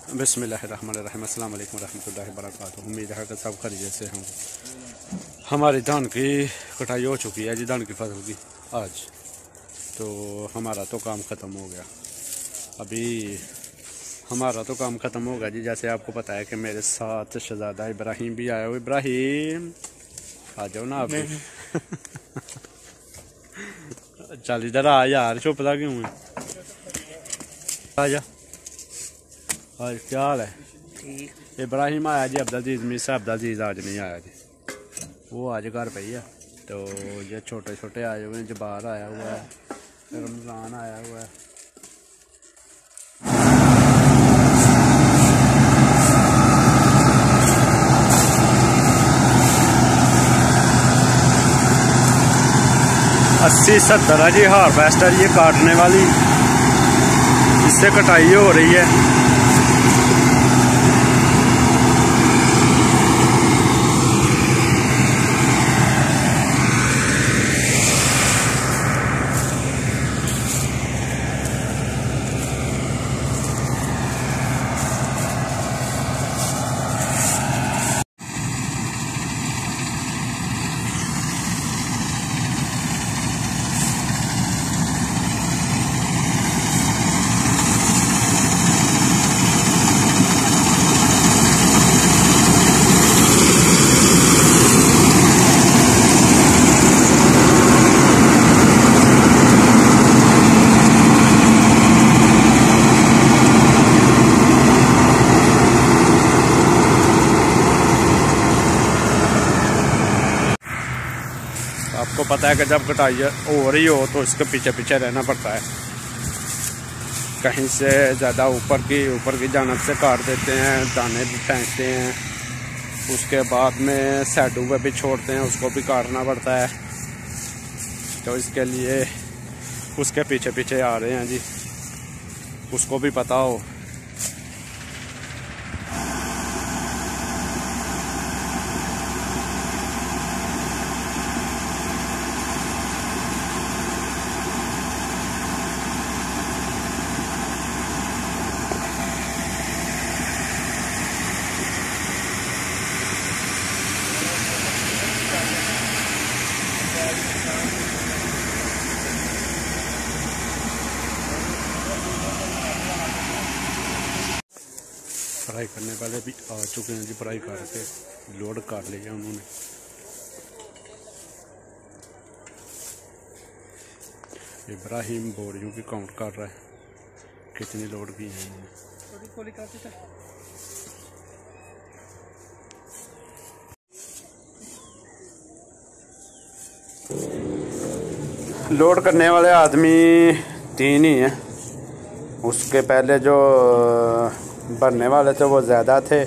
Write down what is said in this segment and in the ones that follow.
बिस्मिल्लाहिर्रहमानिर्रहीम। अस्सलाम वालेकुम रहमतुल्लाहि व बरकातुहू। उम्मीद है कि सब खैरियत से हों। हमारी धान की कटाई हो चुकी है जी, धान की फसल की आज। तो हमारा तो काम ख़त्म हो गया। अभी हमारा तो काम ख़त्म हो गया जी। जैसे आपको पता है कि मेरे साथ शहजादा इब्राहिम भी आया हुआ। इब्राहिम आ जाओ ना आप भी। चल इधर आ यार, चुप सा क्यों है? आ जा। आज क्या हाल है? ठीक। इब्राहिम आया जी। अब्दुल मिस अब्दुल आज नहीं आया जी, वो आज घर पे ही है। तो ये छोटे छोटे आए हुए हैं, जबार आया हुआ है, रमज़ान आया हुआ है। अस्सी 70 है जी हार्वेस्टर ये काटने वाली, इससे कटाई हो रही है। आपको पता है कि जब कटाई हो रही हो तो इसके पीछे पीछे रहना पड़ता है। कहीं से ज़्यादा ऊपर की जानब से काट देते हैं, दाने भी फेंकते हैं, उसके बाद में साइडों पे भी छोड़ते हैं, उसको भी काटना पड़ता है। तो इसके लिए उसके पीछे पीछे आ रहे हैं जी, उसको भी पता हो। फ्राई करने वाले भी आ चुके हैं जी, फ्राई करके लोड कर लिया उन्होंने। इब्राहिम बोरियों की काउंट कर रहा है कितनी लोड की है इन्होंने। लोड करने वाले आदमी 3 ही हैं, उसके पहले जो भरने वाले थे वो ज़्यादा थे।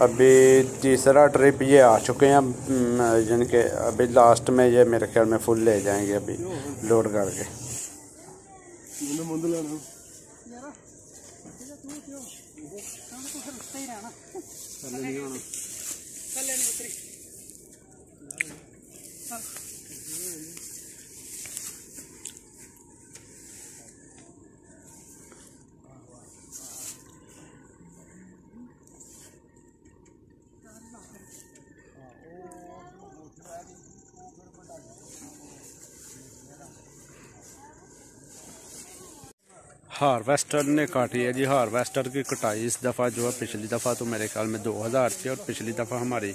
अभी तीसरा ट्रिप ये आ चुके हैं, यानी कि अभी लास्ट में ये मेरे ख्याल में फुल ले जाएंगे अभी लोड करके। हार्वेस्टर ने काटी है जी। हार्वेस्टर की कटाई इस दफ़ा जो है, पिछली दफ़ा तो मेरे ख्याल में 2000 थी, और पिछली दफ़ा हमारी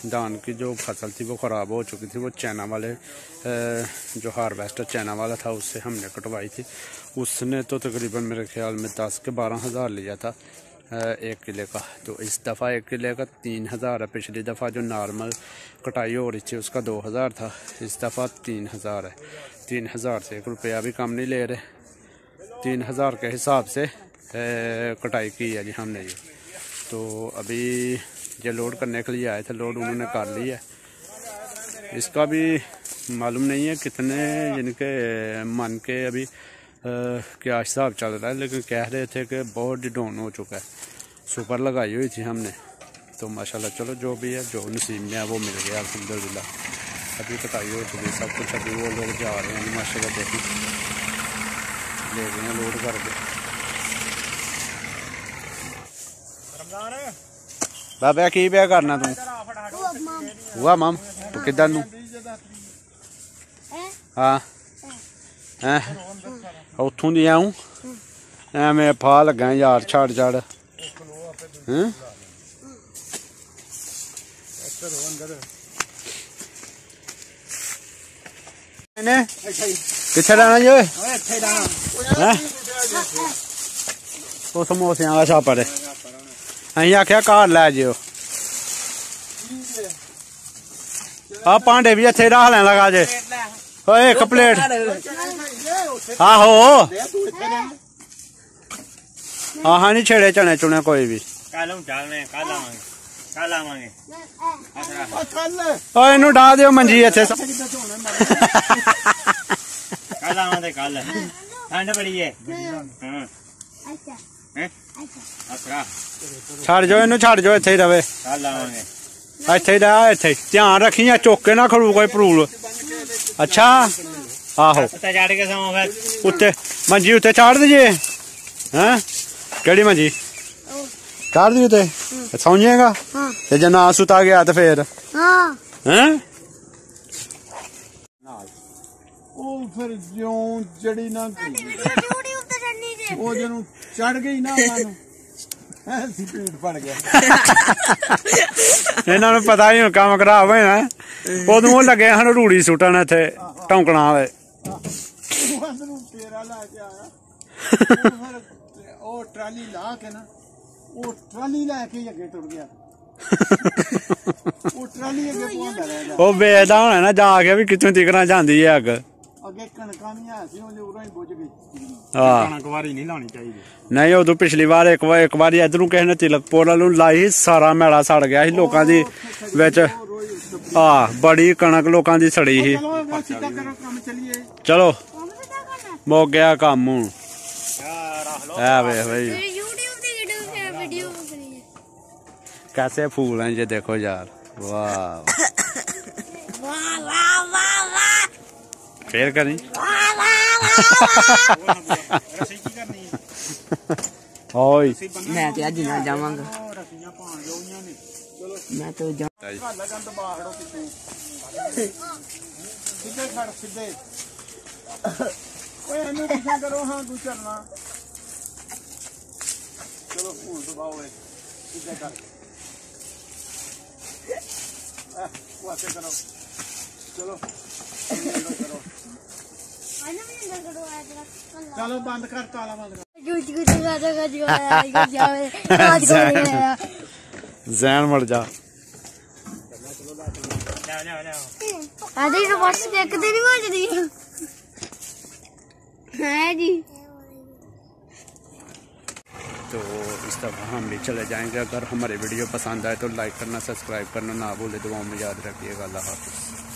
धान की जो फसल थी वो ख़राब हो चुकी थी। वो चाइना वाले जो हार्वेस्टर चाइना वाला था उससे हमने कटवाई थी। उसने तो तकरीबन मेरे ख्याल में 10 के 12 हज़ार लिया था 1 किले का। तो इस दफ़ा 1 किले का 3000 है। पिछली दफ़ा जो नॉर्मल कटाई हो रही थी उसका 2000 था, इस दफ़ा 3000 है। 3000 से 1 रुपया भी कम नहीं ले रहे। 3000 के हिसाब से कटाई की है जी हमने ये। तो अभी ये लोड करने के लिए आए थे, लोड उन्होंने कर ली है। इसका भी मालूम नहीं है कितने, यानी कि मन के अभी क्या हिसाब चल रहा है, लेकिन कह रहे थे कि बहुत डाउन हो चुका है। सुपर लगाई हुई थी हमने, तो माशाल्लाह चलो जो भी है, जो नसीब में है वो मिल गया अल्हम्दुलिल्लाह। अभी कटाई हो चुकी है सब कुछ। अभी वो लोग जा रहे हैं माशाल्लाह, देखिए ले गए हैं लोड करके। बाबा की पे करना तू हुआ माम किधर नू हाँ उतों दी आऊं एवें फा लगा यार छड़ छड़ किथे रहना जो वो समोसे का छापा है अं आख्या घर लै जियो आ भांडे भी इत्थे रख लें लगा जे एक प्लेट आहो आह नहीं छेड़े चने चुने कोई भी इनू डा दियो मंजी इत्थे छड़ जो इनू छड़ जो इत्थे ही रवे इत्थे ही रह इत्थे ध्यान रखी चौके ना खड़ू कोई भरूल अच्छा आहो उत्ते मंजी उत्ते चाड़ दीजिए हैं केड़ी मंजी चाड़ दी उत्ते सौ जाएगा ते जे ना सुता गया तो फिर हैं फिर ज्यों जड़ी ना वो जनु चढ़ गई ना ऐसी पेट पड़ गया इन्होंने पता ही काम खराब हो ना उदू लगे हैं रूड़ी सुटन इत्थे टौंकना वाले ट्राली ला के ना वो ट्राली लैके अगे टुर गया वो ट्राली अगे पहुंचा रहा वो बेचदा होना ना जाके भी कितों तिकना जांदी है अग अगे कणकां नहीं है सी ओले उरों ही बुझ गई कणक वारी नहीं लानी चाहिए नहीं उदू पिछली बार एक बार इधरों किसी ने तिलक पोला लाई सारा मैला सड़ गया लोगों की विच बड़ी कणक लोगों की सड़ी ही चलो मुक गया काम है भाई कैसे फूल हैं ये देखो यार वाह फिर करी मैं तो अज ना जावांगा मैं तो करो हाँ तू चलना चलो फूल दबाओ सीधे कर करो चलो चलो बंद कर ताला बंद कर जैन मर जा तो इस दफ़ा हम भी चले जाएंगे। अगर हमारे वीडियो पसंद आए तो लाइक करना, सब्सक्राइब करना ना भूले। दुआओं में याद रखिएगा। अल्लाह हाफ़िज़।